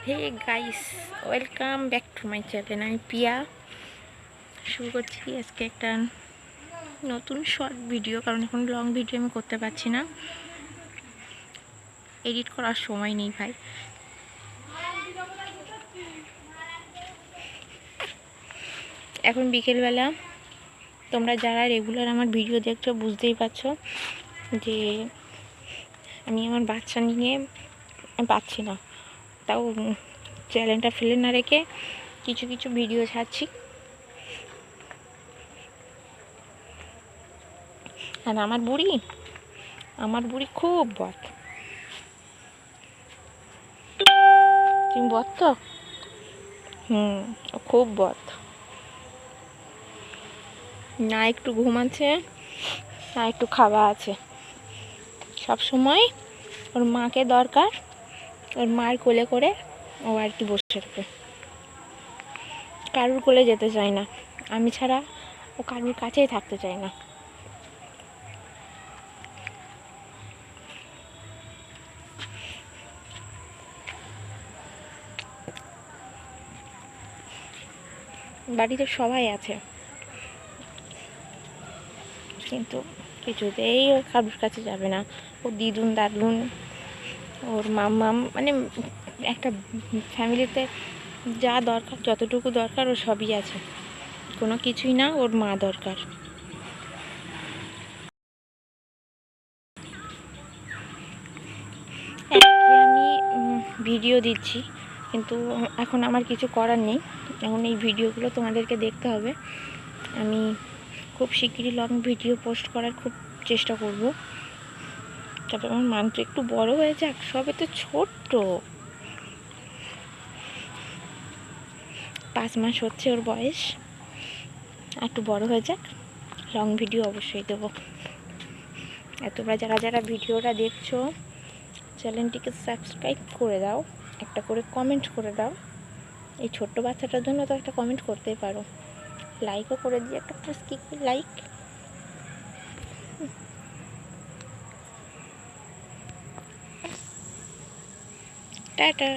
Hey guys, welcome back to my channel. আমি পিয়া শুরু করছি আজকে একটা নতুন শর্ট ভিডিও, কারণ এখন লং ভিডিও আমি করতে পারছি না, এডিট করার সময় নেই ভাই। এখন বিকেলবেলা, তোমরা যারা রেগুলার আমার ভিডিও দেখছো বুঝতেই পারছো যে আমি আমার বাচ্চা নিয়ে পাচ্ছি না, তাও চ্যানেলটা ফেলে না রেখে কিছু কিছু ভিডিও ছাড়ছি। আর আমার বুড়ি খুব বদ। তুমি বদ তো? ও খুব বদ। না একটু ঘুমাচ্ছে, না একটু খাওয়া আছে। সব সময় ওর মাকে দরকার, ওর মার কোলে করে ও আর কি বসে থাকে, কারুর কোলে যেতে চায় না। আমি ছাড়া ও কারুর কাছেই থাকতে চায় না। বাড়িতে সবাই আছে, কিন্তু কিছুতেই ও কারুর কাছে যাবে না। ও দিদুন দাদুন, ওর মাম্মাম, মানে একটা ফ্যামিলিতে যা দরকার, যতটুকু দরকার ও সবই আছে। কোনো কিছুই না, ওর মা দরকার। আমি ভিডিও দিচ্ছি, কিন্তু এখন আমার কিছু করার নেই। এখন এই ভিডিওগুলো তোমাদেরকে দেখতে হবে। আমি খুব শিগগিরই লং ভিডিও পোস্ট করার খুব চেষ্টা করব। তবে আমার মান্ত্র একটু বড় হয়ে যাক, সবে তো ছোট্ট, 5 মাস হচ্ছে ওর বয়স। একটু বড় হয়ে যাক, লং ভিডিও অবশ্যই দেবো। আর তোমরা যারা যারা ভিডিওটা দেখছো, চ্যানেলটিকে সাবস্ক্রাইব করে দাও, একটা করে কমেন্ট করে দাও। এই ছোট্ট বাচ্চাটার জন্য তো একটা কমেন্ট করতেই পারো, লাইকও করে দিয়ে একটা পুস্কি লাইক। টাটা।